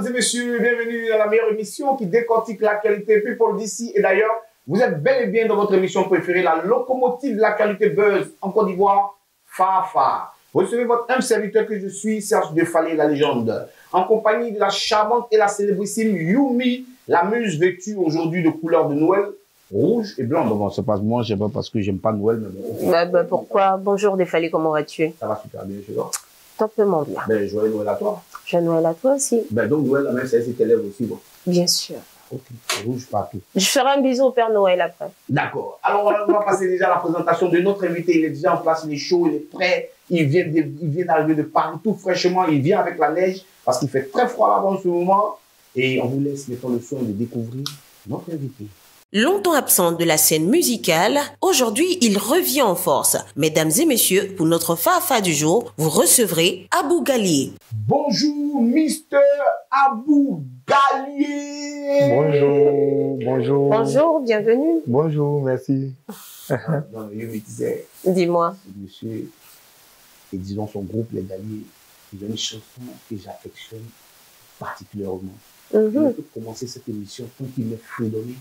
et messieurs, bienvenue dans la meilleure émission qui décortique l'actualité people d'ici et d'ailleurs. Vous êtes bel et bien dans votre émission préférée, la locomotive de la qualité buzz en Côte d'Ivoire, Fafa. Recevez votre humble serviteur que je suis, Serge Defalé, la légende, en compagnie de la charmante et la célébrissime Yumi, la muse vêtue aujourd'hui de couleur de Noël, rouge et blanc. Bon, c'est pas moi, je sais pas parce que j'aime pas Noël, mais bon. Pourquoi? Bonjour Defalé, comment vas-tu? Ça va super bien, je vois. Topement bien. Ben, joyeux Noël à toi. Joyeux Noël à toi aussi. Ben, donc Noël, la même c'est tes lèvres aussi, bon. Bien sûr. Ok, rouge partout. Je ferai un bisou au Père Noël après. D'accord. Alors, on va passer déjà à la présentation de notre invité. Il est déjà en place, il est chaud, il est prêt. Il vient d'arriver de partout fraîchement. Il vient avec la neige parce qu'il fait très froid là-bas en ce moment. Et on vous laisse maintenant le soin de découvrir notre invité. Longtemps absent de la scène musicale, aujourd'hui il revient en force. Mesdames et messieurs, pour notre Fafa du jour, vous recevrez Abou Galié. Bonjour, Mister Abou Galié. Bonjour, bonjour. Bonjour, bienvenue. Bonjour, merci. Non, je me disais, Dis-moi. monsieur, et disons son groupe, les Galiés, il y a une chanson que j'affectionne particulièrement. Je peux commencer cette émission tant qu'il m'est fredonné.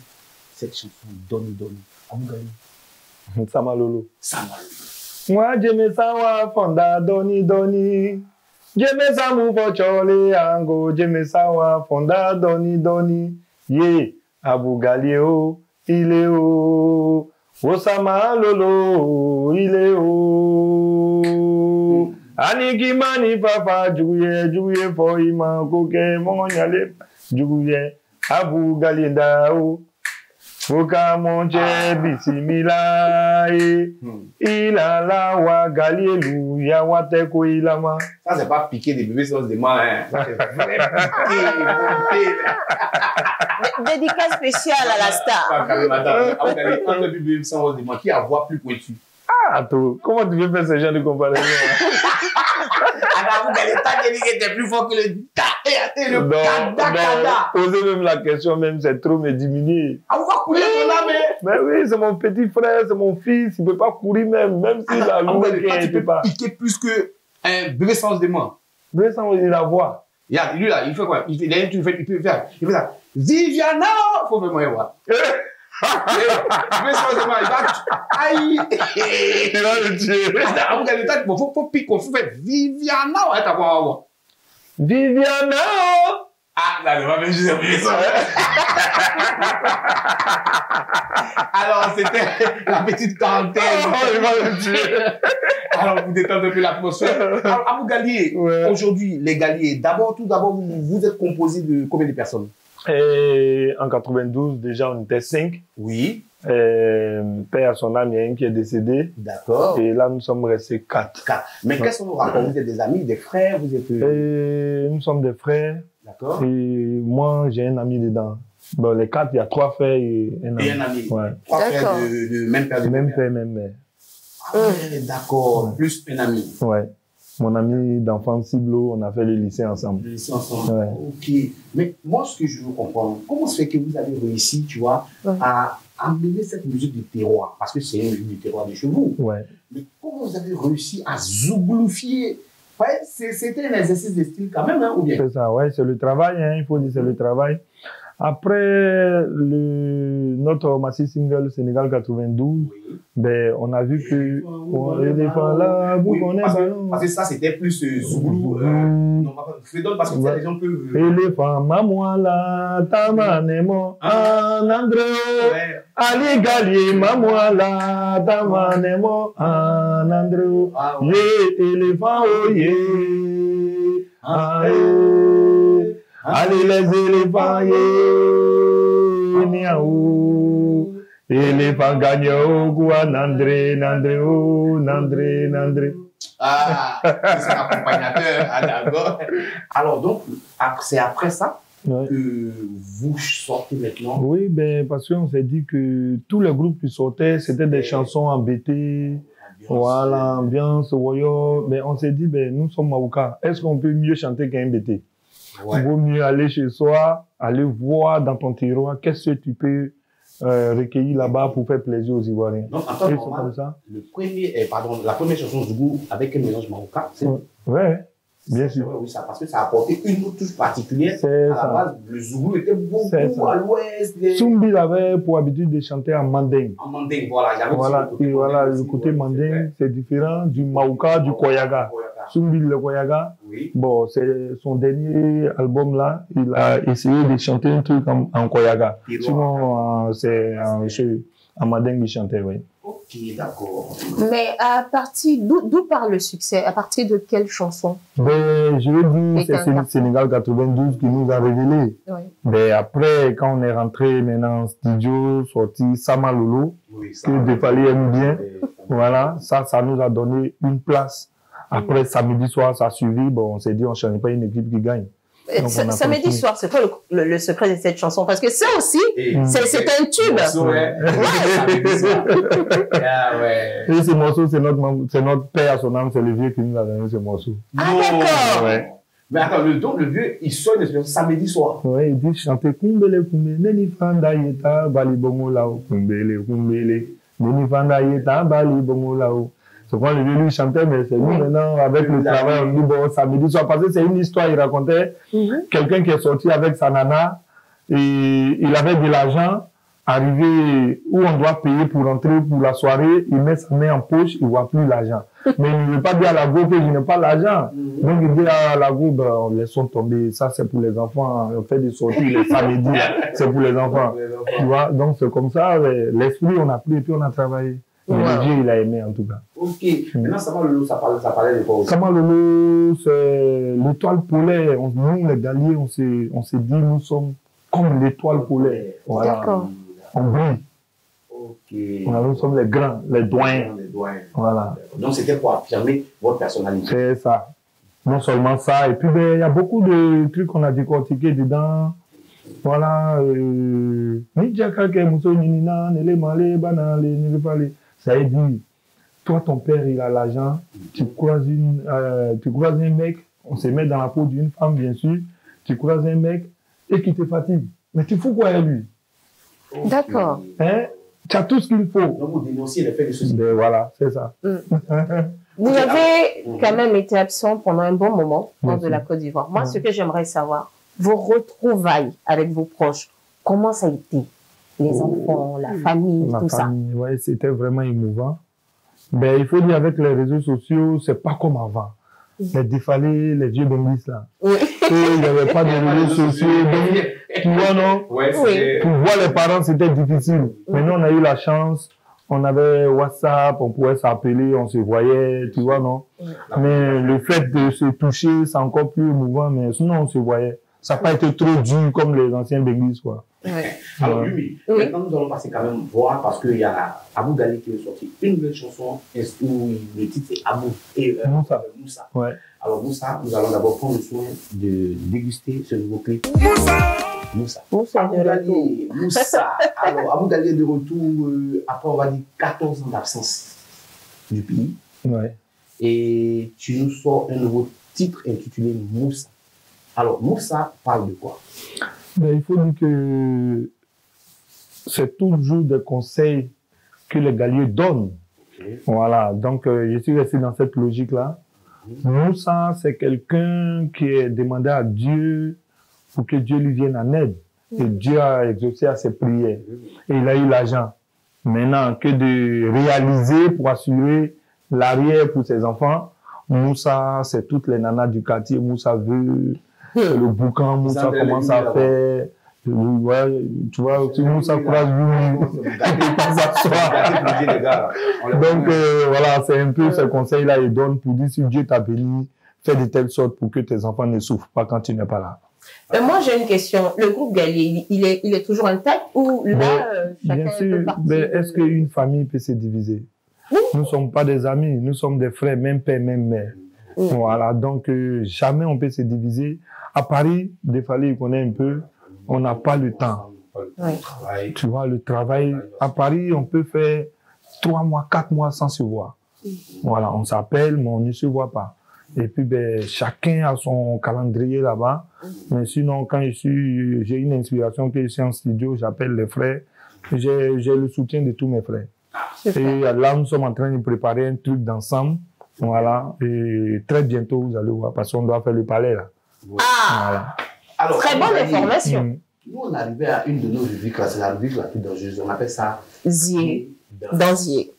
Cette chanson Doni Doni. Abou Galié. Samalolo. Samalolo. Moi, j'aime ça, wa fonda Doni Doni. J'aime ça, mon pochole ango. J'aime ça, wa fonda Doni Doni. Ye, Abou Galié, oh, il est oh. Oh, Samalolo, il est oh. Aniki mani papa, jouye, for iman, koke, mon yale, jouye. Abou Galié, da oh. Foka monche bisimilae, ilala wa galielu ya wateko ilama. Ça, c'est pas piqué des bébés sans des mains, hein. Ça, c'est vrai piqué, Dédicace spéciale à la star. Un bébé sans des mains, qui a voix plus pointue. Ah, toi, comment tu veux faire ce genre de comparaison? Abou Galié, t'as dit qu'il était plus fort que le ta et le kada. Poser même la question, même, c'est trop me diminuer. Ah, vous va courir ton âme, mais oui, c'est mon petit frère, c'est mon fils, il ne peut pas courir même s'il a l'eau, il ne peut pas. Piquer plus qu'un bébé sans des mains. Bébé sans il la voix. Regarde, lui là, il fait quoi? Il peut faire ça. Viviana! Faut vraiment y voir. Bébé sans des mains, il va. Aïe! Il va le tuer. Abou Galié, faut piquer, faut faire Viviana, ouais, t'as voir. Viviana! Ah, là, on va même juste appeler ça. Alors, c'était la petite quarantaine. Il va le tuer. Alors, vous détendez un peu l'atmosphère. Alors, Abou Galié, aujourd'hui, les Galiés, tout d'abord, vous êtes composé de combien de personnes? Et en 92, déjà, on était 5. Oui. Père à son âme, il y a un qui est décédé. D'accord. Et là, nous sommes restés 4. Mais quels sont vos rapports? Vous êtes des amis, des frères, vous êtes... Nous sommes des frères. D'accord. Et moi, j'ai un ami dedans. Bon, les 4, il y a 3 frères et un ami. Et un ami. Ouais. 3 frères de même père, de même père, même mère. Ah, d'accord. Plus un ami. Ouais. Mon ami d'enfance, Ciblo, on a fait le lycée ensemble. Le lycée ensemble. Ouais. Ok. Mais moi, ce que je veux comprendre, comment se fait que vous avez réussi, tu vois, à amener cette musique du terroir? Parce que c'est une musique du terroir de chez vous. Ouais. Mais comment vous avez réussi à zougloufier? Ouais, c'était un exercice de style quand même, hein, ou bien? C'est ça, ouais, c'est le travail, hein, il faut dire c'est le travail. Après notre massif single Sénégal 92, ben, on a vu que parce que ça c'était plus Zouglou, non, parce que les gens peuvent. Éléphant, mamouala, tamanemo, anandro, Ali Galié, mamouala, tamanemo, anandro, ye, éléphant, oye, aye. Allez les éléphants, niaou. Éléphant gagnant, quoi, nandré. Ah, c'est l'accompagnateur, ah d'accord. Alors donc, c'est après ça que vous sortez maintenant? Oui, ben, parce qu'on s'est dit que tous les groupes qui sortaient, c'était des chansons embêtées. Voilà, ambiance, voyons. Ben, on s'est dit, ben, nous sommes Maouka. Est-ce qu'on peut mieux chanter qu'un BT? Il vaut mieux aller chez soi, aller voir dans ton tiroir qu'est-ce que tu peux recueillir là-bas pour faire plaisir aux Ivoiriens. Donc, en temps normal, la première chanson du goût avec un mélange marocain, c'est... Ouais. Bien sûr. Oui, ça, parce que ça a apporté une autre touche particulière. C'est À la ça. base, le Zoulou était beaucoup C'est ça. à l'ouest. Sumbil avait pour habitude de chanter en manding. En manding, voilà. Il y avait Voilà, aussi et voilà, le aussi, côté ouais, manding, c'est différent du Mauka, du Koyaga. Sumbil le Koyaga, Oui. bon, c'est son dernier album là, il a essayé de chanter un truc en Koyaga. Sinon, c'est en manding qu'il chantait, oui. Ok, d'accord. Mais à partir d'où part le succès? À partir de quelle chanson? Ben, je veux dire, Et c'est Sénégal 92 qui nous a révélé. Oui. Ben, après, quand on est rentré maintenant en studio, sorti Sama Lolo, Oui, ça. que Defali aime bien, voilà, ça nous a donné une place. Après, samedi soir, ça a suivi, bon, on s'est dit, on ne change pas une équipe qui gagne. Donc, Samedi soir, c'est quoi le secret de cette chanson? Parce que ça aussi, c'est un tube. Et ce morceau, c'est notre père à son âme, c'est le vieux qui nous a donné ce morceau. Ah, d'accord. Ouais. Mais attends, le vieux, il sonne samedi soir. Oui, il dit chanter Kumbele, Kumbele, Nenifanda Yeta, Bali Bongo Lao, Kumbele, Kumbele, Nenifanda Yeta, Bali Bongo Lao. C'est quand le vieux lui chantait, mais c'est nous maintenant, avec le travail, on dit bon, samedi soir, parce que c'est une histoire, il racontait quelqu'un qui est sorti avec sa nana, et il avait de l'argent, arrivé où on doit payer pour rentrer pour la soirée, il met sa main en poche, il voit plus l'argent. Mais il ne veut pas dire à la go que je n'ai pas l'argent. Donc il dit à la go, ben, on laisse tomber, ça c'est pour les enfants, on fait des sorties les samedis, c'est pour les enfants. Tu vois, donc c'est comme ça, l'esprit on a pris et puis on a travaillé. Mais le Dieu, il a aimé en tout cas. Ok. Maintenant, Sama Lolo, ça parlait de quoi aussi? Sama Lolo, c'est l'étoile polaire. Nous, les Galiers, on s'est dit, nous sommes comme l'étoile polaire. Voilà. D'accord. On brille. Ok. Voilà, nous sommes les grands, les doyens. Voilà. Donc, c'était pour affirmer votre personnalité. C'est ça. Non seulement ça, et puis ben, il y a beaucoup de trucs qu'on a décortiqués dedans. Voilà. Ça veut dire, toi, ton père, il a l'argent, tu croises un mec, on se met dans la peau d'une femme, bien sûr, tu croises un mec et qui te fatigue. Mais tu fous quoi avec lui? D'accord. Hein? Tu as tout ce qu'il faut. Donc, vous dénoncez les faits de ceci. Ben voilà, c'est ça. Vous avez quand même été absent pendant un bon moment de la Côte d'Ivoire. Moi, ce que j'aimerais savoir, vos retrouvailles avec vos proches, comment ça a été? Les enfants, la famille, tout ça. Oui, c'était vraiment émouvant. Ben, il faut dire, avec les réseaux sociaux, c'est pas comme avant. Les défalés, les vieux bengis, là. Oui. Il n'y avait pas de réseaux sociaux. Tu vois, non? Oui. Pour voir les parents, c'était difficile. Maintenant, on a eu la chance. On avait WhatsApp, on pouvait s'appeler, on se voyait, tu vois, non? Mais le fait de se toucher, c'est encore plus émouvant, mais sinon, on se voyait. Ça n'a pas été trop dur comme les anciens bengis, quoi. Alors, oui, maintenant nous allons passer quand même voir parce qu'il y a Abou Gali qui est sorti une nouvelle chanson où le titre est Abou et Moussa. Ouais. Alors, Moussa, nous allons d'abord prendre le soin de déguster ce nouveau clip. Moussa. Abou Gali, Moussa. Alors, Abou Gali est de retour après, on va dire, 14 ans d'absence du pays. Ouais. Et tu nous sors un nouveau titre intitulé Moussa. Alors, Moussa parle de quoi? Ben, il faut dire que c'est toujours des conseils que les Galiers donnent. Voilà, donc je suis resté dans cette logique-là. Moussa, c'est quelqu'un qui est demandé à Dieu pour que Dieu lui vienne en aide. Et Dieu a exaucé à ses prières. Et il a eu l'argent. Maintenant, que de réaliser pour assurer l'arrière pour ses enfants, Moussa, c'est toutes les nanas du quartier. Moussa veut le boucan, Moussa commence à faire. Ouais, tu vois, si Moussa croise lui, donc voilà, c'est un peu ce conseil-là, il donne pour dire si Dieu t'a béni, fais de telle sorte pour que tes enfants ne souffrent pas quand tu n'es pas là. Moi, j'ai une question. Le groupe Galier, il est toujours intact ou là, chacun bien sûr, peut partir? Mais est-ce qu'une famille peut se diviser? Nous ne sommes pas des amis, nous sommes des frères, même père, même mère. Voilà, donc jamais on peut se diviser. À Paris, des fois, il connaît un peu, on n'a pas le temps. Tu vois, le travail, à Paris, on peut faire 3 mois, 4 mois sans se voir. Voilà, on s'appelle, mais on ne se voit pas. Et puis, ben, chacun a son calendrier là-bas. Mais sinon, quand j'ai une inspiration, que je suis en studio, j'appelle les frères. J'ai le soutien de tous mes frères. Et là, nous sommes en train de préparer un truc d'ensemble Voilà. Et très bientôt, vous allez voir, parce qu'on doit faire le palais, là. Ah, Voilà. Alors, très bonne information. Nous, on est arrivé à une de nos rubriques, c'est la rubrique la plus dangereuse. On appelle ça Zier. Danzier.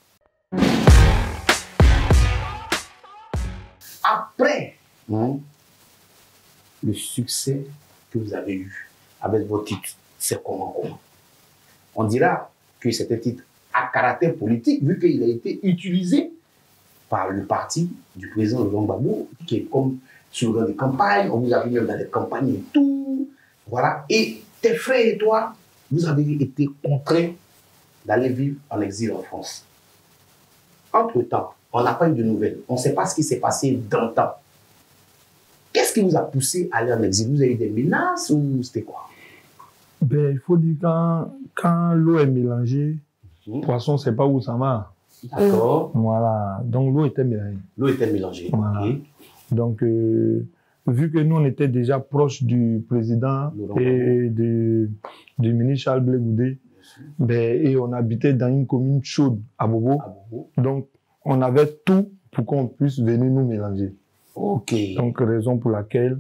Après le succès que vous avez eu avec vos titres, c'est comment? On dira que c'est un titre à caractère politique, vu qu'il a été utilisé par le parti du président Laurent Gbagbo, qui est comme slogan de campagne, on vous a vu même dans les campagnes et tout. Voilà. Et tes frères et toi, vous avez été contraints d'aller vivre en exil en France. Entre-temps, on n'a pas eu de nouvelles. On ne sait pas ce qui s'est passé dans le temps. Qu'est-ce qui vous a poussé à aller en exil? Vous avez eu des menaces ou c'était quoi? Ben, il faut dire quand l'eau est mélangée, poisson, c'est pas où ça va. D'accord. Voilà. Donc, l'eau était mélangée. L'eau était mélangée. Voilà. Okay. Donc, vu que nous, on était déjà proches du président et du ministre Charles Blé Goudé, ben, et on habitait dans une commune chaude à Bobo. Donc, on avait tout pour qu'on puisse venir nous mélanger. Ok. Donc, raison pour laquelle,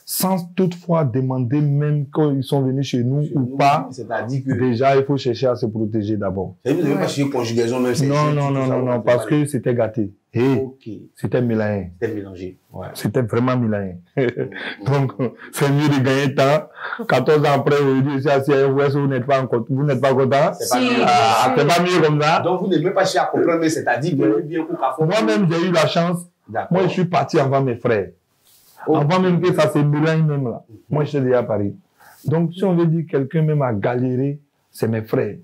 sans toutefois demander même quand ils sont venus chez nous ou pas, c'est-à-dire que déjà, il faut chercher à se protéger d'abord. Vous n'avez pas cherché conjugaison même? Non, parce que c'était gâté. Et c'était mélangé. C'était mélangé. Ouais. C'était vraiment mélangé. Donc, c'est mieux de gagner temps. 14 ans après, aujourd'hui, c'est assez, vous n'êtes pas content. C'est pas mieux comme ça. Donc, vous n'avez même pas cherché à comprendre, mais c'est-à-dire que moi-même, j'ai eu la chance. Moi, je suis parti avant mes frères. Avant même que ça se mélange même là. Moi, j'étais déjà à Paris. Donc, si on veut dire quelqu'un même a galéré, c'est mes frères.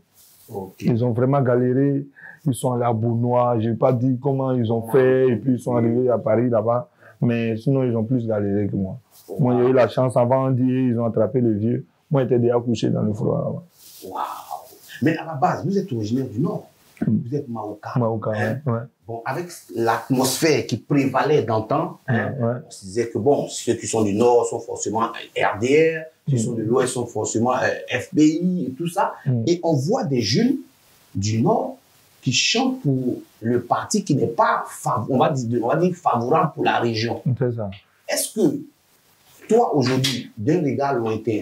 Ils ont vraiment galéré. Ils sont allés à Beaunois. Je ne vais pas dire comment ils ont fait. Et puis, ils sont arrivés à Paris là-bas. Mais sinon, ils ont plus galéré que moi. Moi, j'ai eu la chance avant d'y ils ont attrapé le vieux. Moi, j'étais déjà couché dans le froid là-bas. Waouh! Mais à la base, vous êtes originaire du Nord. Vous êtes Maoka. Maoka, ouais. Bon, avec l'atmosphère qui prévalait d'antan, on se disait que bon, ceux qui sont du Nord sont forcément RDR, ceux qui sont de l'Ouest sont forcément FPI et tout ça. Et on voit des jeunes du Nord qui chantent pour le parti qui n'est pas, on va dire, favorable pour la région. C'est ça. Est-ce que toi, aujourd'hui, d'un regard lointain,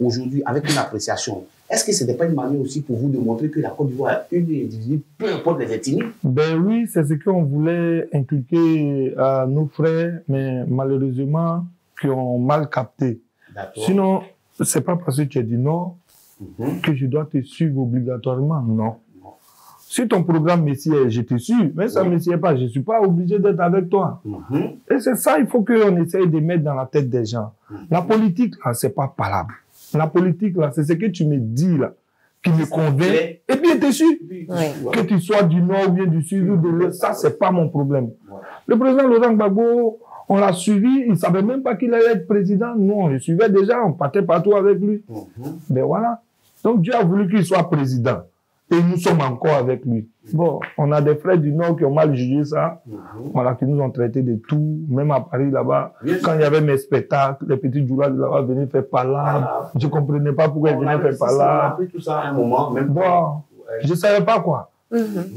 aujourd'hui, avec une appréciation, est-ce que ce n'était pas une manière aussi pour vous de montrer que la Côte d'Ivoire est une individu, peu importe les ethnies? Ben oui, c'est ce qu'on voulait inculquer à nos frères, mais malheureusement, qui ont mal capté. Sinon, c'est pas parce que tu es du Nord que je dois te suivre obligatoirement, non. Si ton programme Messie est, je te suis, mais ça ne me sied pas, je ne suis pas obligé d'être avec toi. Et c'est ça, il faut qu'on essaye de mettre dans la tête des gens. La politique, là, c'est pas palable. La politique, là, c'est ce que tu me dis, là, qui me convainc. Et bien, tu es sûr. Que tu sois du Nord ou bien du Sud ou de l'Est, ça, c'est pas mon problème. Le président Laurent Gbagbo, on l'a suivi, il ne savait même pas qu'il allait être président. Nous, on le suivait déjà, on partait partout avec lui. Mais voilà. Donc, Dieu a voulu qu'il soit président. Et nous sommes encore avec lui. Bon, on a des frères du Nord qui ont mal jugé ça. Voilà, qui nous ont traité de tout. Même à Paris, là-bas, quand il y avait mes spectacles, les petits joueurs de là-bas venaient faire palabre. Je ne comprenais pas pourquoi ils venaient faire palabre. On a appris tout ça à un moment, même. Bon, je ne savais pas quoi.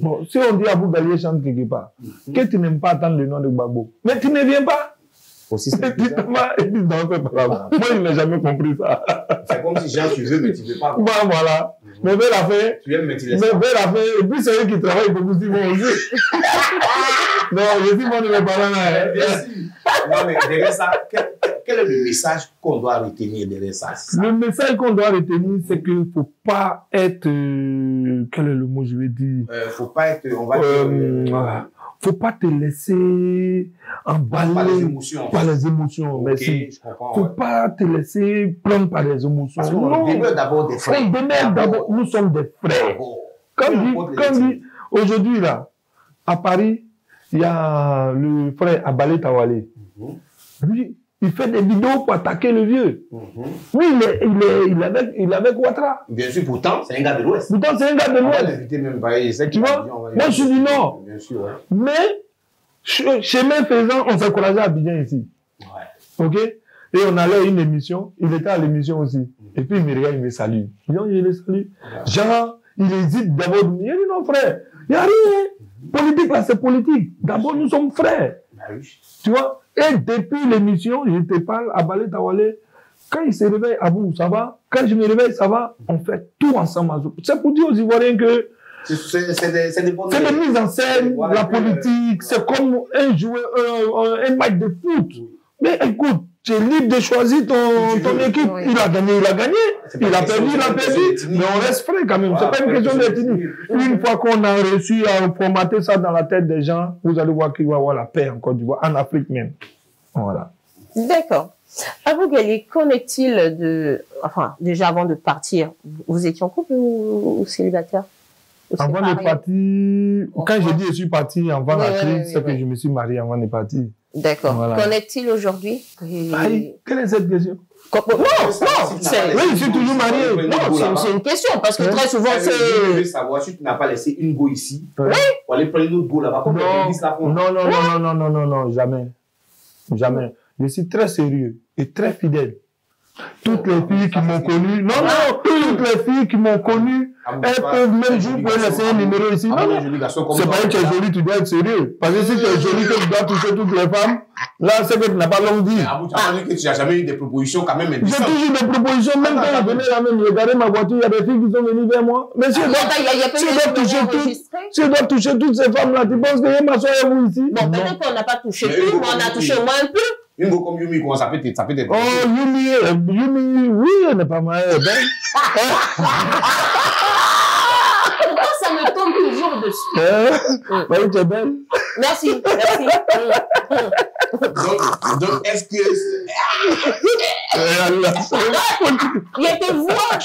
Bon, si on dit à vous Gallier chante quelque part, que tu n'aimes pas attendre le nom de Gbagbo, mais tu ne viens pas. Aussi, c'est moi, je n'ai jamais compris ça. C'est comme si Jean, tu veux, mais tu ne veux pas. Bah, voilà. Mais vers la fin, et puis c'est eux qui travaillent pour vous dire bon aussi. Non, je dis moi de mes parents là. Non, mais derrière ça, quel est le message qu'on doit retenir derrière ça? Le message qu'on doit retenir, c'est qu'il ne faut pas être. Quel est le mot je vais dire? Faut pas être. On va dire. Faut pas te laisser emballer par les émotions. Par les émotions, merci. Je comprends, faut pas te laisser prendre par les émotions. Parce qu'on demeure d'abord des frères. On demeure d'abord, nous sommes des frères. Comme dit, aujourd'hui là, à Paris, il y a le frère Abalé Tawale. Lui, il fait des vidéos pour attaquer le vieux. Oui, il est avec Ouattara. Bien sûr, pourtant, c'est un gars de l'Ouest. Pourtant, c'est un gars de l'Ouest. Tu vois, moi, je suis du Nord. Bien sûr, ouais. Mais, chemin faisant, on s'est encouragé à Abidjan ici. Ouais. OK? Et on allait à une émission. Il était à l'émission aussi. Et puis, il me regarde, il me salue. Je le salue. Genre, il hésite d'abord. Il dit, non, frère, Il n'y a rien. Politique, là, c'est politique. D'abord, nous sommes frères. Tu vois? Et depuis l'émission, je te parle, à Balé Tawale, quand il se réveille, à vous, ça va? Quand je me réveille, ça va? On fait tout ensemble. C'est pour dire aux Ivoiriens que c'est des mises en scène, la politique, c'est comme un match de foot. Mais écoute, tu es libre de choisir ton équipe. Oui. Il a gagné. Il a perdu. Mais on reste frais quand même. C'est pas une question d'ethnie. Une fois qu'on a réussi à formater ça dans la tête des gens, vous allez voir qu'il va y avoir la paix en Côte d'Ivoire, en Afrique même. Voilà. D'accord. Abou Gali, qu'en est-il de... Enfin, déjà avant de partir, vous étiez en couple ou célibataire? Avant de partir, quand je dis je suis parti avant la crise, c'est que je me suis marié avant de partir. D'accord. Voilà. Qu'en est-il aujourd'hui? Quelle est cette question? Non, oui, je suis toujours marié. Non, c'est une question, parce que très souvent, c'est... Je veux savoir si tu n'as pas laissé une go ici, pour aller prendre une autre go là-bas, non, jamais. Je suis très sérieux et très fidèle. Toutes les filles qui m'ont connu, toutes les filles qui m'ont connu, elles peuvent même jouer pour laisser un numéro ici. C'est pas que tu es jolie, tu dois être sérieux. Parce que si tu es jolie, que tu dois toucher toutes les femmes, là, c'est que tu n'as pas longue vie. Tu as dit que tu n'as jamais eu des propositions quand même. J'ai toujours des propositions, même quand je venais là même, regardez ma voiture, il y a des filles qui sont venues vers moi. Mais si je dois toucher toutes ces femmes-là, tu penses que je m'assois avec vous ici? Bon, peut-être qu'on n'a pas touché tout, mais on a touché au moins un peu. Une go comme Yumi, comment ça peut être? Oh, Yumi, oui, elle n'est pas mal, elle est belle. Pourquoi ça me tombe toujours dessus? Oui, tu es belle. Merci. Donc, est-ce que... Il y a tes voix.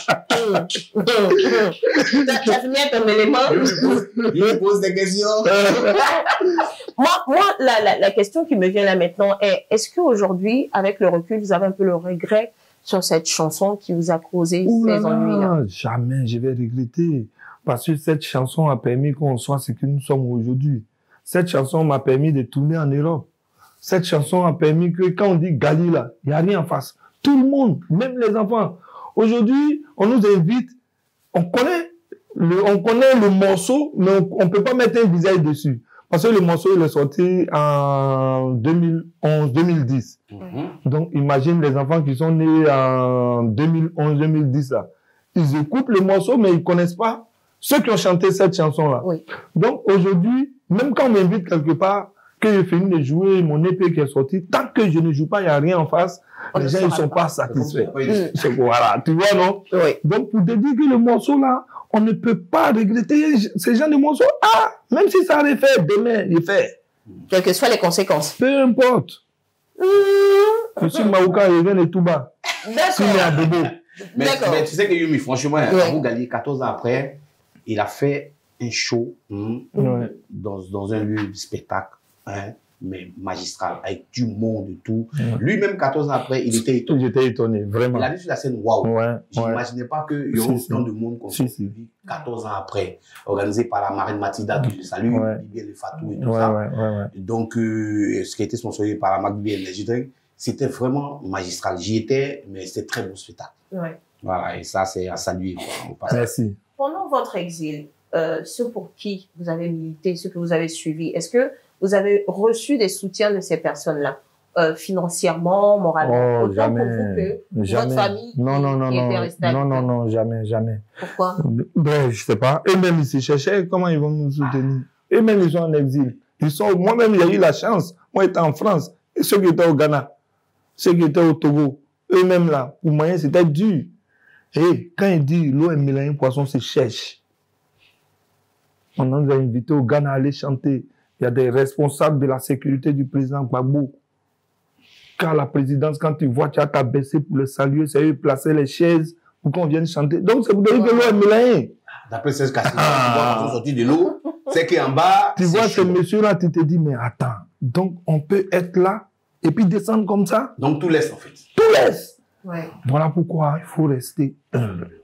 Tu as fini ton élément. Je me pose des questions. Moi, la question qui me vient là maintenant est-ce qu'aujourd'hui, avec le recul, vous avez un peu le regret sur cette chanson qui vous a causé ces ennuis-là? Jamais je vais regretter. Parce que cette chanson a permis qu'on soit ce que nous sommes aujourd'hui. Cette chanson m'a permis de tourner en Europe. Cette chanson a permis que quand on dit Gali là, il n'y a rien en face. Tout le monde, même les enfants. Aujourd'hui, on nous invite, on connaît le morceau, mais on ne peut pas mettre un visage dessus. Parce que le morceau, il est sorti en 2011-2010. Donc, imagine les enfants qui sont nés en 2011-2010 là. Ils écoutent le morceau, mais ils ne connaissent pas ceux qui ont chanté cette chanson-là. Oui. Donc, aujourd'hui, même quand on m'invite quelque part, que je finis de jouer mon EP qui est sorti, tant que je ne joue pas, il n'y a rien en face, les gens, ils ne sont pas satisfaits. Voilà, tu vois, non? Oui. Donc, pour te dire que le morceau-là, on ne peut pas regretter ces gens de morceaux. Même si ça aurait fait demain, il fait. Quelles que soient les conséquences. Peu importe. Je suis Maouka, je viens de Touba. D'accord. Mais tu sais que Yumi, franchement, Abou Gali, 14 ans après, il a fait un show dans un lieu de spectacle, mais magistral, avec du monde et tout. Lui-même, 14 ans après, il était étonné. J'étais étonné, vraiment. Il a dit sur la scène, waouh, je n'imaginais pas qu'il y aurait autant de monde qu'on s'est suivi 14 ans après, organisé par la marraine Mathilda, que je salue, Bibiel et Fatou et tout ça. Donc, ce qui a été sponsorisé par la marque Bibiel Energy Drink, c'était vraiment magistral. J'y étais, mais c'était très bon spectacle. Voilà, et ça, c'est à saluer. Merci. Pendant votre exil, ceux pour qui vous avez milité, ceux que vous avez suivis, est-ce que vous avez reçu des soutiens de ces personnes-là, financièrement, moralement, autant pour vous que votre famille Non, jamais. Pourquoi? Ben, je sais pas. Eux-mêmes, ils se cherchaient, comment ils vont nous soutenir? Eux-mêmes, ils sont en exil. Moi-même, j'ai eu la chance. Moi, j'étais en France. Et ceux qui étaient au Ghana, ceux qui étaient au Togo, eux-mêmes là, pour moi, c'était dur. Et quand il dit l'eau est mélangée, un poisson se cherche. On nous a invités au Ghana à aller chanter. Il y a des responsables de la sécurité du président Gbagbo. Car la présidence, quand tu vois, tu as t'abaissé pour le saluer, c'est eux placer les chaises pour qu'on vienne chanter. Donc, c'est pour dire que l'eau est mélangée. D'après ces cassettes, ils sont sortis de l'eau, c'est qu'en bas. Tu vois, ce monsieur-là, tu te dis, mais attends, donc on peut être là et puis descendre comme ça? Donc, tout laisse en fait. Tout laisse. Ouais. Voilà pourquoi il faut rester humble.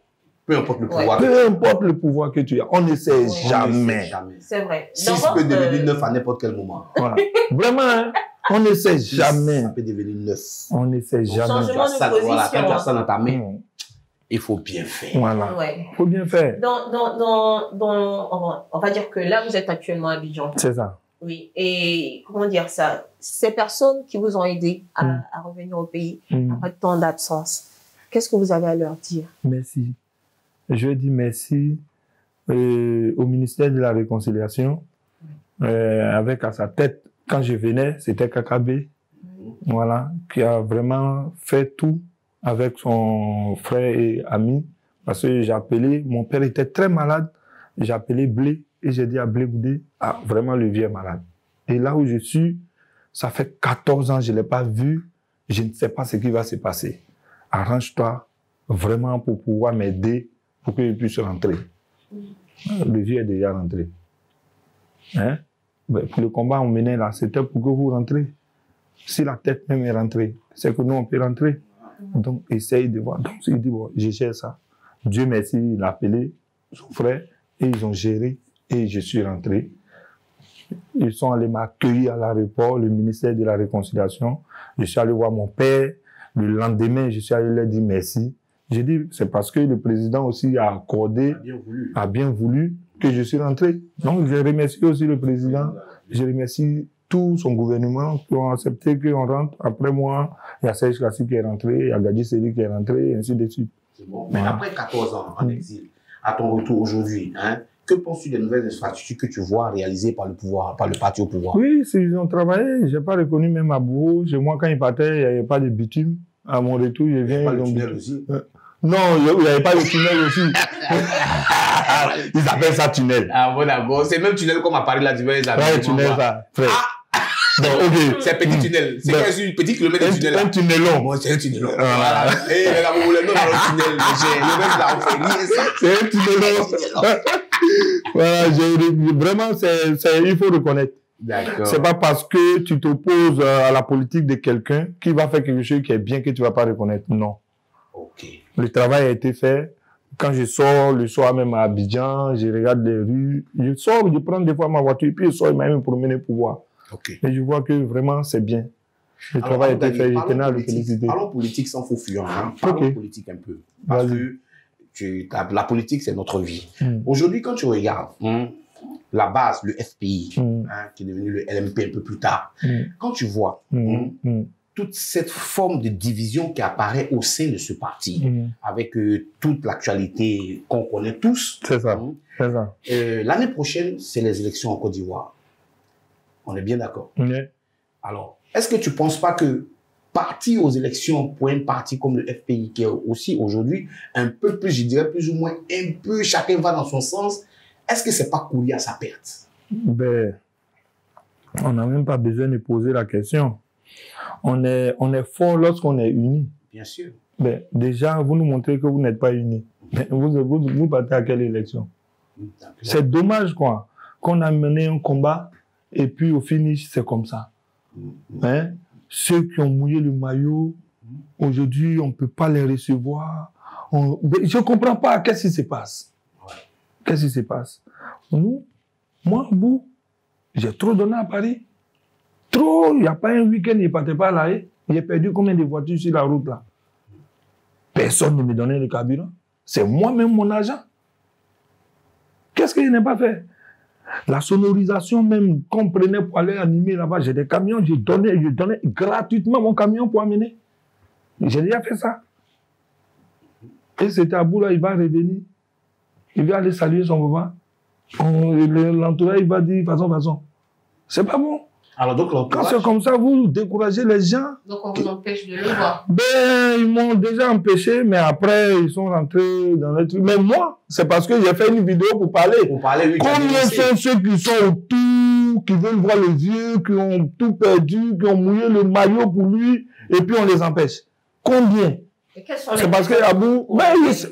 Peu importe le pouvoir. Peu importe le pouvoir que tu as, on ne sait jamais. C'est vrai. 6 peut devenir 9 à n'importe quel moment. Voilà. Vraiment, hein? On ne sait jamais. Ça peut devenir 9. On ne sait jamais. Changement de position. Voilà, quand tu as ça dans ta main, Il faut bien faire. Voilà. Ouais. Il faut bien faire. On va dire que là, vous êtes actuellement à Abidjan. C'est ça. Oui. Et comment dire ça? Ces personnes qui vous ont aidé à revenir au pays après tant d'absence, qu'est-ce que vous avez à leur dire? Merci. Je dis merci au ministère de la Réconciliation, avec à sa tête, quand je venais, c'était Kakabe, voilà, qui a vraiment fait tout avec son frère et ami, parce que j'ai appelé, mon père était très malade, j'ai appelé Blé, et j'ai dit à Blé Boudé, ah, vraiment le vieux est malade. Et là où je suis, ça fait 14 ans, je ne l'ai pas vu, je ne sais pas ce qui va se passer. Arrange-toi vraiment pour pouvoir m'aider, pour que je puisse rentrer. Le vieux est déjà rentré. Hein? Ben, pour le combat on menait là, c'était pour que vous rentrez. Si la tête même est rentrée, c'est que nous on peut rentrer. Donc essaye de voir. Donc il dit, bon, je gère ça. Dieu merci, il a appelé son frère et ils ont géré et je suis rentré. Ils sont allés m'accueillir à l'aéroport, le ministère de la Réconciliation. Je suis allé voir mon père. Le lendemain, je suis allé leur dire merci. J'ai dit, c'est parce que le président aussi a accordé, a bien voulu que je suis rentré. Donc, je remercie aussi le président. Je remercie tout son gouvernement qui ont accepté qu'on rentre. Après moi, il y a Serge Kassi qui est rentré, il y a Gadji Seri qui est rentré, et ainsi de suite. C'est bon. Mais après 14 ans en exil, à ton retour aujourd'hui, hein, que penses-tu des nouvelles infrastructures que tu vois réalisées par le pouvoir, par le parti au pouvoir? Oui, ils ont travaillé. Je n'ai pas reconnu même Abou. Chez moi, quand il partait, il n'y avait pas de bitume. À mon retour, je viens. Il n'y avait pas de tunnel aussi? Non, il n'y avait pas de tunnel aussi. Ils appellent ça tunnel. Ah bon, d'accord. C'est le même tunnel comme à Paris, là, tu vois, ils appellent. Ouais, tunnel, ça. Frère. Bon, ok. C'est un petit tunnel. C'est un petit kilomètre de tunnel. Un tunnel long. Bon, c'est un tunnel long. Voilà. Et là, vous voulez, non, dans le tunnel. Le mec, là, on fait rien, ça. C'est un tunnel long. Voilà, vraiment, il faut reconnaître. D'accord. C'est pas parce que tu t'opposes à la politique de quelqu'un qui va faire quelque chose qui est bien que tu vas pas reconnaître. Non. Ok. Le travail a été fait. Quand je sors le soir même à Abidjan, je regarde les rues. Je sors, je prends des fois ma voiture, puis je sors, il m'a même promené pour voir. Ok. Et je vois que vraiment c'est bien. Le travail a été fait, je tenais à le féliciter. Parlons politique sans faux fuyant. Hein. Parlons politique un peu. Parce que la politique, c'est notre vie. Aujourd'hui, quand tu regardes la base, le FPI, qui est devenu le LMP un peu plus tard, quand tu vois toute cette forme de division qui apparaît au sein de ce parti, avec toute l'actualité qu'on connaît tous. C'est ça. C'est ça. L'année prochaine, c'est les élections en Côte d'Ivoire. On est bien d'accord. Alors, est-ce que tu ne penses pas que partir aux élections pour un parti comme le FPI, qui est aussi aujourd'hui un peu plus, je dirais plus ou moins, un peu, chacun va dans son sens, est-ce que ce n'est pas courir à sa perte? Ben, on n'a même pas besoin de poser la question. On est fort lorsqu'on est unis. Bien sûr. Ben, déjà, vous nous montrez que vous n'êtes pas unis. Ben, vous partez à quelle élection? C'est dommage, quoi, qu'on a mené un combat et puis au finish, c'est comme ça. Hein? Ceux qui ont mouillé le maillot, aujourd'hui, on ne peut pas les recevoir. Je ne comprends pas. Qu'est-ce qui se passe? Qu'est-ce qui se passe? Moi, j'ai trop donné à Paris. Trop. Il n'y a pas un week-end, il ne partait pas là. J'ai perdu combien de voitures sur la route là? Personne ne me donnait le carburant. C'est moi-même mon argent. Qu'est-ce que je n'ai pas fait? La sonorisation même qu'on prenait pour aller animer là-bas, j'ai des camions, je donnais gratuitement mon camion pour amener. J'ai déjà fait ça. Et c'était à bout là, il va revenir. Il va aller saluer son papa. L'entourage, il va dire façon. C'est pas bon. Alors donc, quand c'est comme ça, vous découragez les gens. Donc on vous empêche de le voir. Ben, ils m'ont déjà empêché, mais après, ils sont rentrés dans les trucs. Mais moi, c'est parce que j'ai fait une vidéo pour parler. Oui. Combien sont ceux qui sont autour, qui veulent voir le vieux, qui ont tout perdu, qui ont mouillé le maillot pour lui, et puis on les empêche? Combien? C'est parce que Abou,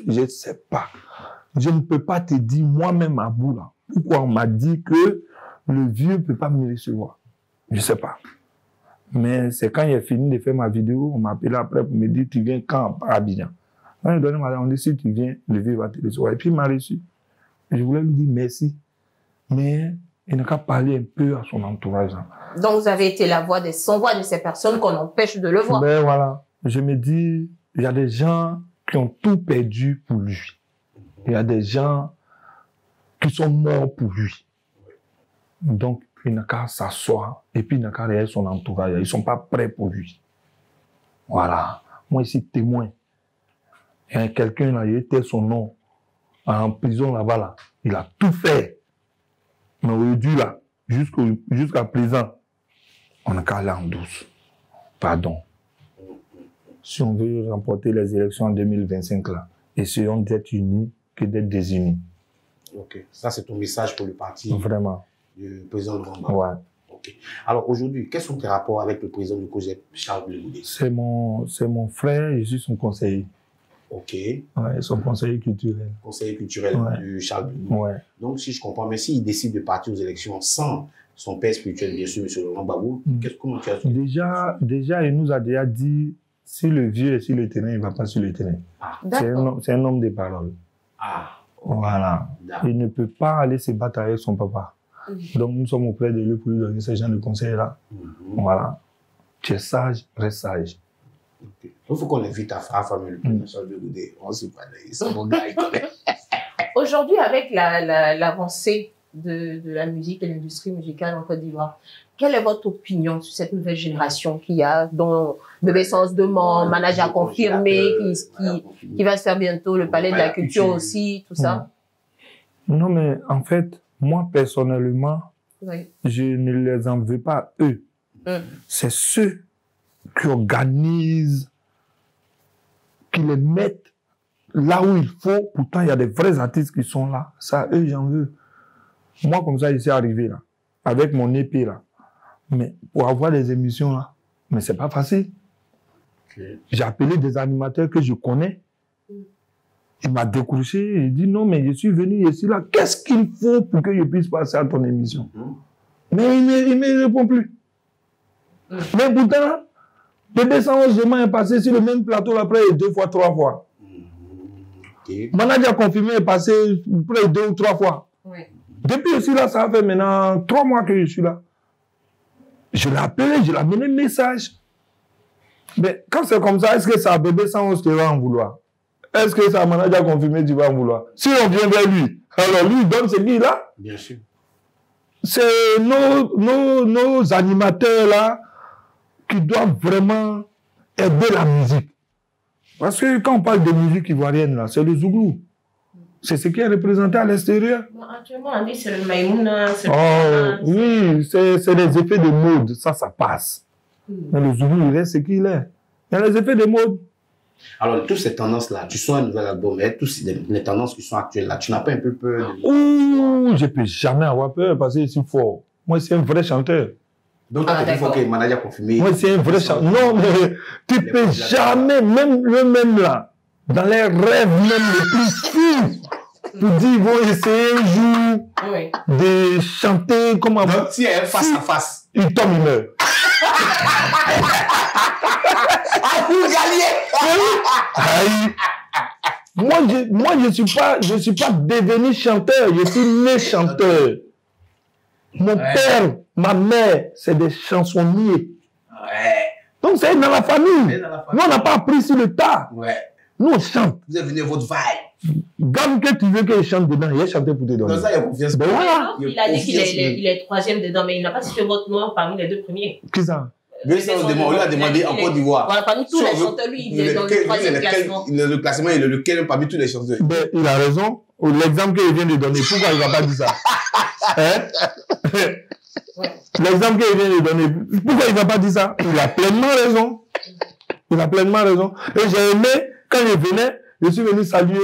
je ne sais pas. Je ne peux pas te dire moi-même Abou là. Pourquoi on m'a dit que le vieux ne peut pas me recevoir? Je ne sais pas. Mais c'est quand j'ai fini de faire ma vidéo, on m'a appelé après pour me dire, tu viens quand à Abidjan? Quand il donné on dit, si tu viens, le vieux va te recevoir. Et puis il m'a reçu. Je voulais lui dire merci. Mais il n'a qu'à parler un peu à son entourage. Donc vous avez été la voix sans voix de ces personnes qu'on empêche de le voir. Ben voilà. Je me dis, il y a des gens qui ont tout perdu pour lui. Il y a des gens qui sont morts pour lui. Donc, il n'a qu'à s'asseoir et puis il n'a qu'à regarder son entourage. Ils ne sont pas prêts pour lui. Voilà. Moi, ici, témoin. Il y a quelqu'un là, il était son nom en prison là-bas. Là. Il a tout fait. Mais aujourd'hui, là, jusqu'à présent, on n'a qu'à aller en douce. Pardon. Si on veut remporter les élections en 2025, là, essayons d'être unis que d'être désunis. Ok. Ça, c'est ton message pour le parti. Vraiment. Du président Laurent. Ouais. Okay. Alors aujourd'hui, quels sont tes rapports avec le président du COJEP, Charles Blé Goudé? C'est mon frère, je suis son conseiller. Ok. Ouais, son conseiller culturel. Conseiller culturel du Charles Blé Goudé. Ouais. Donc si je comprends, mais s'il décide de partir aux élections sans son père spirituel, bien sûr, M. Laurent Gbagbo, comment tu as fait? Déjà, il nous a déjà dit, si le vieux est sur le terrain, il ne va pas sur le terrain. Ah. C'est un homme de parole. Ah. Voilà. Il ne peut pas aller se battre avec son papa. Donc, nous sommes auprès de lui pour lui donner ce genre de conseils-là. Voilà. Tu es sage, reste sage. Okay. Il faut qu'on invite à famille, le président Charles Blé Goudé. On se parle, c'est mon gars, il connaît. Aujourd'hui, avec l'avancée de la musique et l'industrie musicale en Côte d'Ivoire, quelle est votre opinion sur cette nouvelle génération qui a, dont Bébé Sens demande, manager confirmé, qui va se faire bientôt le palais de la culture aussi, tout ça? Non, mais en fait, moi, personnellement, je ne les en veux pas, eux. C'est ceux qui organisent, qui les mettent là où il faut. Pourtant, il y a des vrais artistes qui sont là. Ça, eux, j'en veux. Moi, comme ça, je suis arrivé là, avec mon épée là. Mais pour avoir des émissions là, mais c'est pas facile. J'ai appelé des animateurs que je connais. Il m'a décroché, il dit non, mais je suis venu ici là. Qu'est-ce qu'il faut pour que je puisse passer à ton émission? Mais il ne me répond plus. Mais pourtant, Bébé Sens est passé sur le même plateau après 2 fois, 3 fois. Manager confirmé est passé près 2 ou 3 fois. Depuis aussi là, ça fait maintenant 3 mois que je suis là. Je l'ai appelé, je l'ai amené un message. Mais quand c'est comme ça, est-ce que ça Bébé Sens qui va en vouloir? Est-ce que ça manager confirmé tu vas en vouloir? Si on vient vers lui, alors lui il donne ce qu'il a. Bien sûr. C'est nos animateurs là qui doivent vraiment aider la musique. Parce que quand on parle de musique ivoirienne là, c'est le Zouglou. C'est ce qui est représenté à l'extérieur. Actuellement, on dit c'est le Maïmouna. Oui, c'est les effets de mode. Ça passe. Mais le Zouglou, il reste ce qu'il est. Il y a les effets de mode. Alors, toutes ces tendances-là, tu sens un nouvel album, mais toutes les tendances qui sont actuelles là, tu n'as pas un peu peur de... Ouh, je ne peux jamais avoir peur parce que je suis fort. Moi, c'est un vrai chanteur. Donc, il faut que le manager confirmé. Moi, c'est un vrai chanteur. Non, mais tu ne peux jamais, même là, dans les rêves même les plus fous, pour dire ils vont essayer un jour de chanter comme avant. Si elle est face à face, il tombe, il meurt. Moi, je suis pas devenu chanteur, je suis né chanteur. Mon père, ma mère, c'est des chansonniers. Donc c'est dans la famille. Nous, on n'a pas appris sur le tas. Nous, on chante. Vous êtes venu votre vibe. Gamme que tu veux qu'il chante dedans, il a chanté pour te donner. Dans ça, il y a confiance. Ben voilà. Il a dit qu'il est 3e dedans, mais il n'a pas cité votre nom parmi les 2 premiers. Qui ça? Bébé Sens a demandé en Côte d'Ivoire. Voilà, parmi tous les chanteurs, lui, il est dans le 3e classement. Le classement, il est lequel parmi tous les chanteurs? Ben, il a raison. L'exemple qu'il vient de donner, pourquoi il ne va pas dire ça? L'exemple qu'il vient de donner, pourquoi il ne va pas dire ça? Il a pleinement raison. Il a pleinement raison. Et j'ai aimé, quand il venait, je suis venu saluer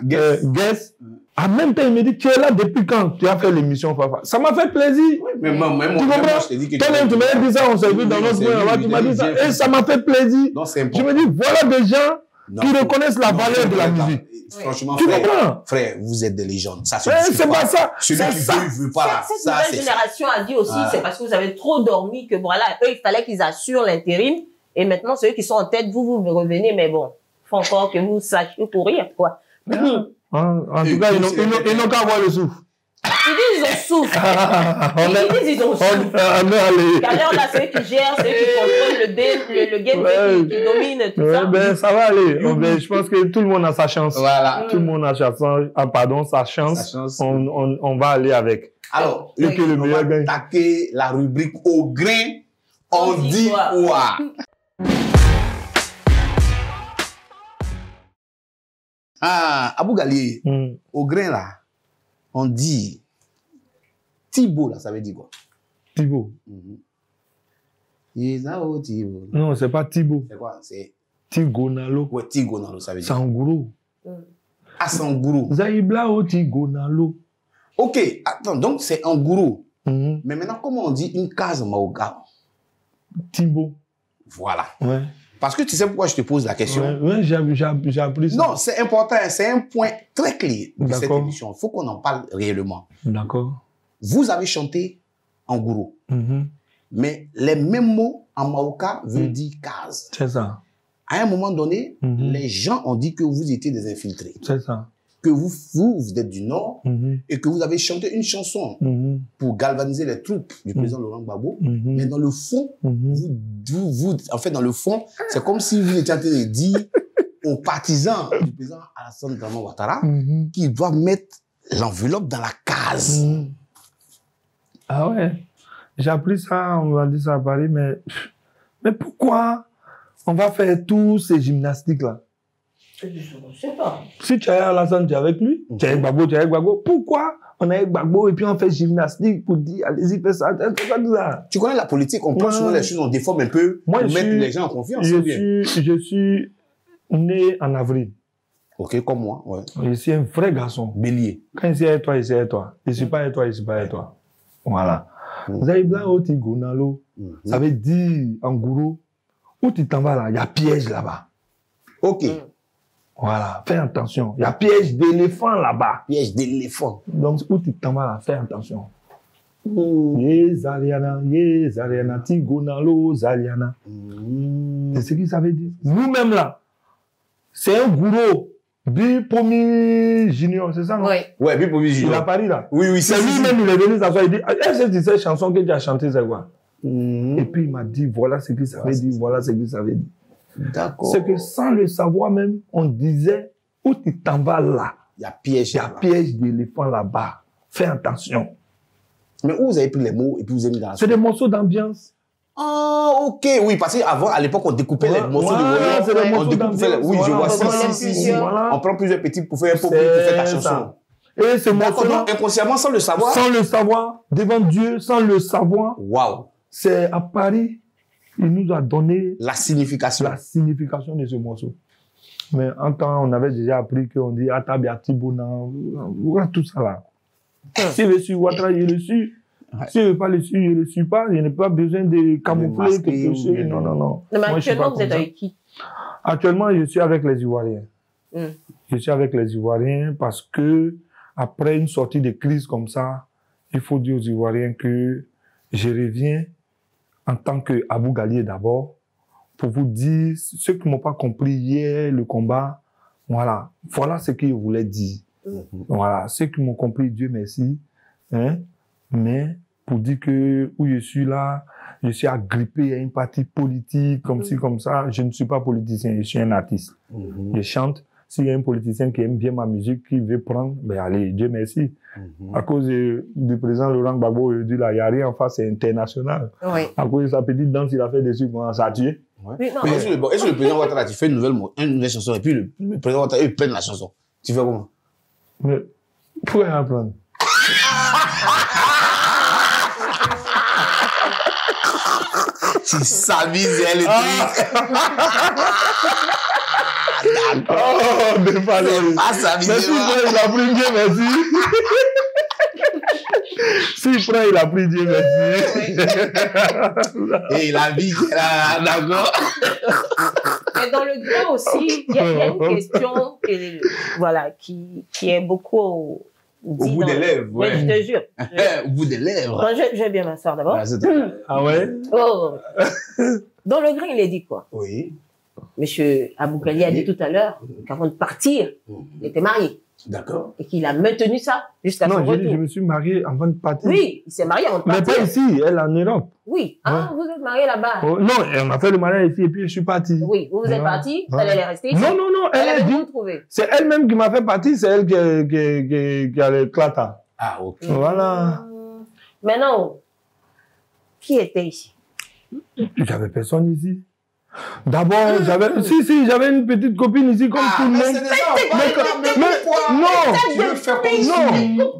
Guess. En même temps, il me dit, tu es là depuis quand tu as fait l'émission Fafa? Ça m'a fait plaisir. Oui, mais moi, tu comprends? je t'ai dit que toi, tu m'as dit ça, on s'est vu dans notre coin, tu m'as dit ça. Et ça m'a fait plaisir. Je me dis, voilà des gens qui reconnaissent la valeur de la musique. Franchement, tu comprends? Frère, vous êtes des légendes. Ça, c'est pas ça. Celui qui veut, il veut pas là. Cette nouvelle génération a dit aussi, c'est parce que vous avez trop dormi que voilà, eux, il fallait qu'ils assurent l'intérim. Et maintenant, ceux qui sont en tête, vous revenez, mais bon, faut encore que vous sachiez courir, quoi. En tout cas, ils n'ont qu'à avoir le souffle. Ils disent ils ont souffle. Ils disent ils ont souffle. Car là, c'est eux qui gèrent, c'est eux qui contrôlent le game, qui domine tout ça. Ben, ça va aller. Ben, je pense que tout le monde a sa chance. Voilà. Tout le monde a sa chance. Sa chance. On va aller avec. Alors, Et que le on meilleur va gagne. attaquer la rubrique au grain. On dit quoi? Ah, Abou Gali, au grain là, on dit Thibaut là, ça veut dire quoi? Thibaut. Thibaut. Non, c'est pas Thibaut. C'est quoi? C'est Tigonalo. ouais, Tigonalo, ça veut dire. Sangourou. Ah, c'est un gourou. Zaïbla o Tigonalo. Ok, attends, donc c'est un gourou. Mhm. Mais maintenant, comment on dit une case maoga? Thibaut. Voilà. Ouais. Parce que tu sais pourquoi je te pose la question? Ouais, j'ai appris ça. Non, c'est important, c'est un point très clé de cette D'accord. émission. Il faut qu'on en parle réellement. D'accord. Vous avez chanté en gourou, mais les mêmes mots en maoka veulent dire case. C'est ça. À un moment donné, les gens ont dit que vous étiez des infiltrés, C'est ça. que vous êtes du Nord et que vous avez chanté une chanson pour galvaniser les troupes du président Laurent Gbagbo. Mais dans le fond, en fait, dans le fond, c'est comme si vous étiez en train de dire aux partisans du président Alassane Dramane Ouattara qu'ils doivent mettre l'enveloppe dans la case. Ah ouais. J'ai appris ça, on m'a dit ça à Paris, mais pourquoi on va faire tous ces gymnastiques-là? Je sais pas. Si tu es à Alassane, tu es avec lui, tu es avec Gbagbo, pourquoi on est avec Gbagbo et puis on fait gymnastique pour dire, allez-y, fais ça, tout ça. Tu connais la politique, on prend souvent les choses, on déforme un peu pour mettre les gens en confiance. Je suis né en avril. Ok, comme moi, ouais. Je suis un vrai garçon. Bélier. Quand il est avec toi, il est avec toi. Je ne suis pas avec toi, je ne suis pas avec toi. Voilà. Zaïbla oti gonalo, ça veut dire, en gourou, où tu t'en vas là, il y a piège là-bas. Ok. Voilà, fais attention. Il y a piège d'éléphant là-bas. Piège d'éléphant. Donc, où tu t'en vas là, fais attention. Zaliana, Tigonalo, Zaliana. C'est ce que ça veut dire. Nous-mêmes là, c'est un gourou. Bipomi Junior, c'est ça, non? Oui. Ouais, Bipomi Il Junior. a Paris là. Oui, oui, C'est lui-même, il est venu s'asseoir, il dit, est-ce que tu sais cette chanson que tu as chantée, c'est quoi? Et puis il m'a dit, voilà ce que ça veut dire, voilà ce que ça veut dire. D'accord. C'est que sans le savoir même, on disait, où tu t'en vas là? Il y a piège. Il y a piège d'éléphant là-bas. Fais attention. Mais où vous avez pris les mots et puis vous avez mis dans la C'est des morceaux d'ambiance. Ah, ok, oui, parce qu'avant, à l'époque, on découpait les morceaux de Voilà, c'est des voyons. On morceaux découpe, d'ambiance. oui, je vois, Voilà, si. voilà. On prend plusieurs petits pour faire un peu, pour faire ta chanson. Ça. Et ce D'accord, morceau-là, donc inconsciemment, sans le savoir. sans le savoir, devant Dieu, sans le savoir, Waouh. c'est à Paris, il nous a donné La signification. la signification de ce morceau. Mais en temps, on avait déjà appris qu'on dit Atabiati Bona, tout ça là. Si je suis Ouattara, je le suis. Si je ne veux pas le suivre, je ne le suis pas. Je n'ai pas besoin de camoufler masquer quelque chose. ou- Non. Mais Moi, je suis actuellement, pas vous comme êtes ça. avec qui? Actuellement, je suis avec les Ivoiriens. Je suis avec les Ivoiriens parce que après une sortie de crise comme ça, il faut dire aux Ivoiriens que je reviens en tant qu'Abou Gali d'abord pour vous dire ceux qui m'ont pas compris hier le combat. Voilà ce que je voulais dire. Voilà, ceux qui m'ont compris, Dieu merci. Hein? Mais pour dire que où je suis là, je suis agrippé à une partie politique, comme ci, comme ça. Je ne suis pas politicien, je suis un artiste. Je chante. S'il y a un politicien qui aime bien ma musique, qui veut prendre, ben allez, Dieu merci. À cause du président Laurent Gbagbo, il dit là, il n'y a rien en face, c'est international. Oui. À cause de sa petite danse, il a fait dessus, ça a tué. Ouais. Oui, non. Mais est-ce que le président Ouattara, tu fais une nouvelle chanson et puis le président Ouattara, il prenne la chanson. Tu fais comment? Mais pourquoi en prendre? Tu s'amuses, le truc. Oh, mais pas le. Ah, s'amuser. Mais s'il prend, il a pris Dieu, merci. S'il prend, il a pris Dieu, merci. Et la vie, là, d'accord. Mais dans le grain aussi, il y a une question voilà, qui est beaucoup Au bout des lèvres, ouais. ouais. Je te jure. Au bout des lèvres. Non, je vais bien m'asseoir d'abord. Ah, c'est- Ah ouais? Oh. Dans le grain, il est dit quoi? Oui. Monsieur Abou Gali a dit tout à l'heure qu'avant de partir, il était marié. D'accord. Et qu'il a maintenu ça jusqu'à son Non, je retour. me suis marié avant de partir. Oui, il s'est marié en Mais pas ici, elle est en Europe. Oui. Ah, vous êtes marié là-bas. Oh, non, on a fait le mariage ici et puis je suis parti. Oui, vous êtes Non. parti, Ouais. elle est restée ici. Non, non, non, elle avait a dit. tout trouvé. C'est elle-même qui m'a fait partir, c'est elle qui a le clata. Ah, ok. Voilà. Maintenant, qui était ici? J'avais personne ici. D'abord, j'avais une petite copine ici comme tout le monde. C'est des Mais non, tu veux faire comme non.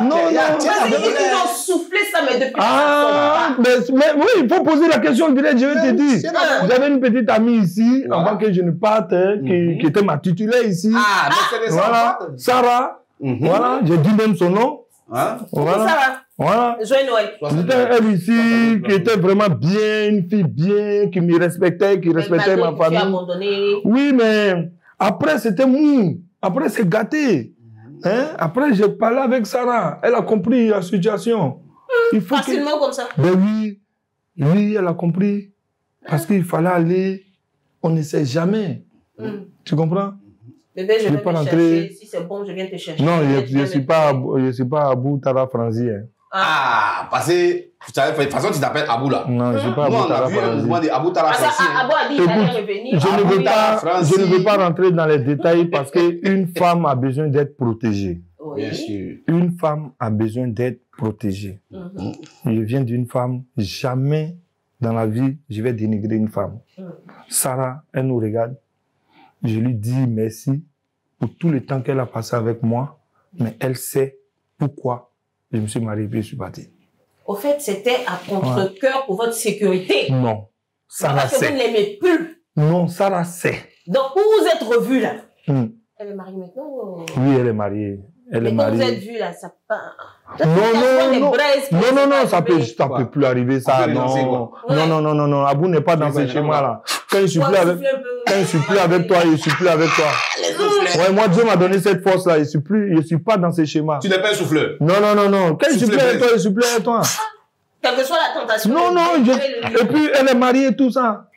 Non, Ils ont soufflé ça, mais depuis Ah, mais oui, il faut poser la question directe, je vais te dire. J'avais une petite amie ici, avant que je ne parte, qui était ma titulaire ici. Ah, mais c'est des Voilà, Sarah. Voilà, j'ai dit même son nom. Hein? Voilà. Ça va. Voilà. Joyeux Noël. C'était elle ici, qui était vraiment bien, une fille bien, qui me respectait, qui respectait ma Tu as famille. abandonné. Oui, mais après, c'était mou. Après, c'est gâté. Hein? Après, j'ai parlé avec Sarah. Elle a compris la situation. Il faut Facilement comme ça. Ben oui. Oui, elle a compris. Parce qu'il fallait aller. On ne sait jamais. Tu comprends? Bébé, je vais pas te rentrer. chercher. Si c'est bon, je viens te chercher. Non, je ne suis pas à Abou Tara Franzi. Hein. Ah, parce que, de toute façon, tu t'appelles Abou là. Non, je ne suis pas à Moi, Abou on a Tara vu un Franzi. mouvement d'Abou Tara Ah, ça, Franzi. Abou a dit qu'il allait revenir. Je ne veux pas rentrer dans les détails parce qu'une femme a besoin d'être protégée. Bien sûr. Une femme a besoin d'être protégée. Je viens d'une femme, jamais dans la vie, je vais dénigrer une femme. Sarah, elle nous regarde. Je lui dis merci pour tout le temps qu'elle a passé avec moi, mais elle sait pourquoi je me suis marié et je suis parti. Au fait, c'était à contre-cœur pour votre sécurité. Non, Sarah Parce que vous ne sait. l'aimez plus. Non, Sarah sait. Donc, vous vous êtes revus là. Hmm. Elle est mariée maintenant ou... Oui, elle est mariée. Elle est Mais quand vous êtes mariée. vus là, ça part. Non, ça peut plus arriver, ça. On peut les lancer, Non, quoi. non. Abou n'est pas dans ce schéma-là. Quand je suis plus avec, toi, je suis plus avec toi. Ouais, moi, Dieu m'a donné cette force-là. Je suis pas dans ce schéma. Tu n'es pas un souffleur. Non. Quand je suis plus avec toi, je suis plus avec toi. Quelle que soit la tentation. Non. Et puis, elle est mariée et tout ça.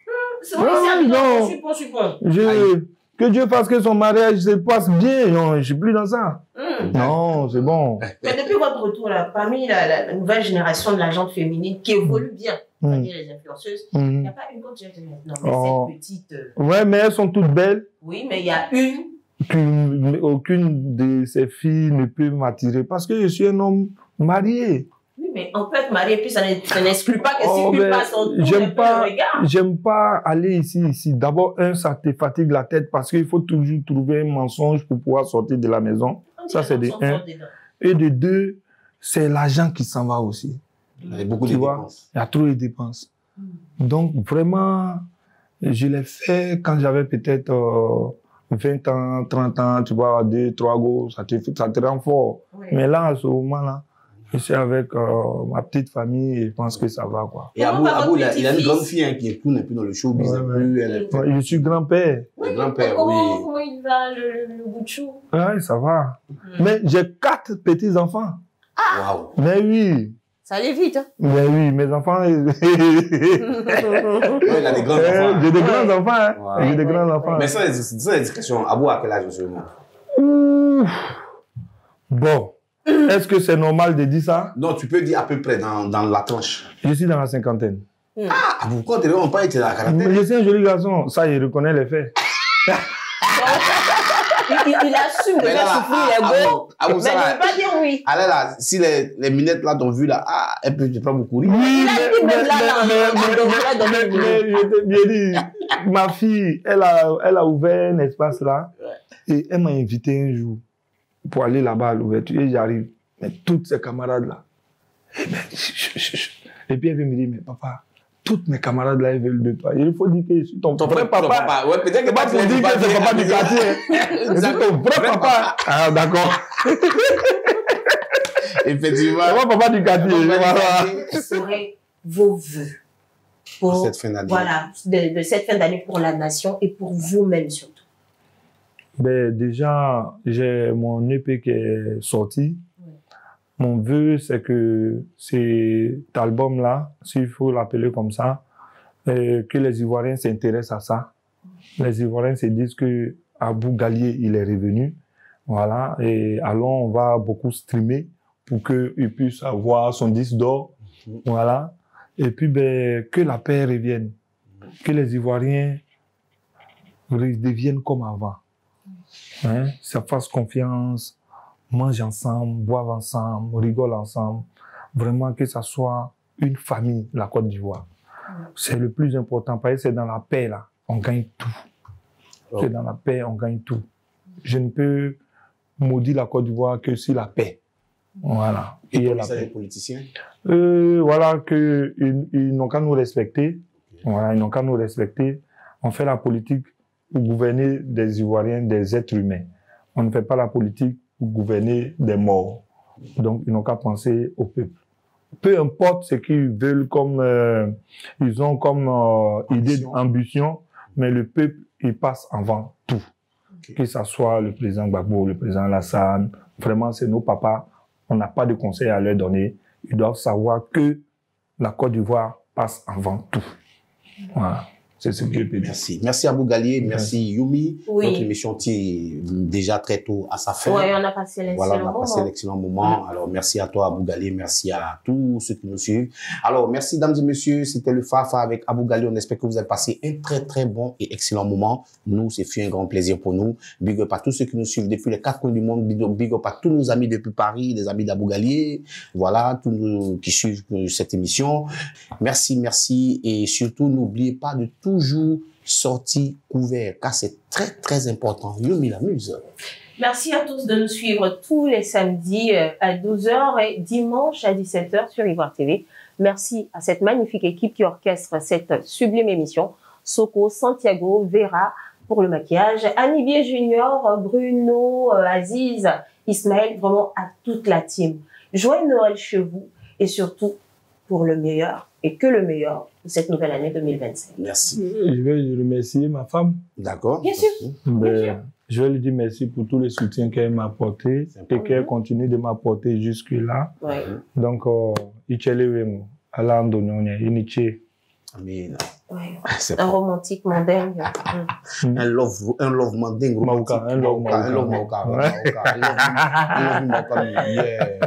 C'est vrai, c'est non. Je suppose. Que Dieu fasse que son mariage se passe bien. Non, je suis plus dans ça. Non, c'est bon. Mais depuis votre retour là, parmi la nouvelle génération de la gente féminine qui évolue bien, on va dire les influenceuses, il n'y a pas une autre génération. Non, mais cette petite. Ouais, mais elles sont toutes belles. Oui, mais il y a une. Aucune de ces filles ne peut m'attirer parce que je suis un homme marié. Oui, mais on peut être marié, puis ça n'exclut pas que si tu passes en tour, j'aime pas aller ici. D'abord, ça te fatigue la tête parce qu'il faut toujours trouver un mensonge pour pouvoir sortir de la maison. Ça, c'est de un. Et de deux, c'est l'argent qui s'en va aussi. Il y a beaucoup de dépenses. Il y a trop de dépenses. Donc, vraiment, je l'ai fait quand j'avais peut-être 20 ans, 30 ans, tu vois, 2, 3 go, ça te rend fort. Oui. Mais là, à ce moment-là, je suis avec ma petite famille et je pense que ça va, quoi. Et Abou, il a une grande fille hein, qui est plus dans le showbiz. Je suis grand-père. Oui, grand-père, comment il va, le bout de chou? Oui, ça va. Mais j'ai 4 petits-enfants. Ah! Waouh! Mais oui. Ça allait vite, hein? Mais oui, mes enfants... il a des grands enfants. J'ai des grands enfants, hein. J'ai des grands enfants. Mais ça, les discussions, Abou, à quel âge seulement? Bon. Est-ce que c'est normal de dire ça? Non, tu peux dire à peu près dans la tranche. Je suis dans la cinquantaine. Ah, pourquoi tu n'as pas été dans la quarantaine? Je suis un joli garçon. Ça, il reconnaît les faits. Il assume de faire souffrir les gros. Mais il ne veut pas dire oui. Alors là, si les minettes là t'ont vu là, elle peut pas beaucoup rire. Oui, mais ma fille, elle a ouvert un espace là. Et elle m'a invité un jour pour aller là-bas à l'ouverture. Et j'arrive. Mais toutes ces camarades-là. Et puis elle vient me dire, mais papa, toutes mes camarades là, ils veulent de toi. Il faut dire que je suis ton vrai papa. Ouais, peut-être que pas pour dire que c'est papa du quartier. Je suis ton vrai papa. Ah, d'accord. Effectivement. C'est moi papa du quartier. Quels seraient vos vœux pour cette fin d'année? Voilà, de cette fin d'année pour la nation et pour vous-même surtout. Ben, déjà, j'ai mon EP qui est sorti. Oui. Mon vœu, c'est que cet album-là, s'il faut l'appeler comme ça, que les Ivoiriens s'intéressent à ça. Les Ivoiriens se disent que Abou Gallier, il est revenu. Voilà. Et alors, on va beaucoup streamer pour qu'il puisse avoir son disque d'or. Voilà. Et puis, ben, que la paix revienne. Que les Ivoiriens deviennent comme avant. Hein? Ça fasse confiance, mange ensemble, boivent ensemble, rigole ensemble. Vraiment que ça soit une famille, la Côte d'Ivoire. C'est le plus important parce que c'est dans la paix, là, on gagne tout. C'est dans la paix, on gagne tout. Je ne peux maudire la Côte d'Ivoire que sur la paix. Voilà. Et pour les politiciens? Voilà, ils n'ont qu'à nous respecter. Voilà, ils n'ont qu'à nous respecter. On fait la politique pour gouverner des Ivoiriens, des êtres humains. On ne fait pas la politique pour gouverner des morts. Donc, ils n'ont qu'à penser au peuple. Peu importe ce qu'ils veulent comme, ils ont comme idée, ambition, mais le peuple, il passe avant tout. Que ce soit le président Gbagbo, le président Alassane, vraiment, c'est nos papas. On n'a pas de conseils à leur donner. Ils doivent savoir que la Côte d'Ivoire passe avant tout. Voilà. C'est ce que je peux dire. Merci. Merci Abou Gallier, merci Yumi. Oui. Notre émission tire déjà très tôt à sa fin. Oui, on a passé l'excellent moment. Voilà, on a passé l'excellent moment. Alors, merci à toi Abou Gallier, merci à tous ceux qui nous suivent. Alors, merci mesdames et messieurs, c'était le Fafa avec Abou Gallier. On espère que vous avez passé un très très bon et excellent moment. Nous, c'est fait un grand plaisir pour nous. Big up à tous ceux qui nous suivent depuis les 4 coins du monde. Big up à tous nos amis depuis Paris, les amis d'Abou Gallier. Voilà, tous nous qui suivent cette émission. Merci, merci. Et surtout, n'oubliez pas de toujours sortir couvert, car c'est très très important. Yumi l'amuse. Merci à tous de nous suivre tous les samedis à 12h et dimanche à 17h sur Ivoire TV. Merci à cette magnifique équipe qui orchestre cette sublime émission. Soko, Santiago, Vera pour le maquillage, Anibier Junior, Bruno, Aziz, Ismaël, vraiment à toute la team. Joyeux Noël chez vous et surtout pour le meilleur et que le meilleur de cette nouvelle année 2025. Merci. Je vais remercier ma femme. D'accord. Bien sûr. Je vais lui dire merci pour tout le soutien qu'elle m'a apporté et qu'elle continue de m'apporter jusque-là. Ouais. Donc, Ichele Allah Andonionia, Iniche. Amen. Ouais. C'est Un pas- romantique mandingue. un love mandingue. Mauka, un love Un love Mauka. Mauka. Un love Mauka. Yeah.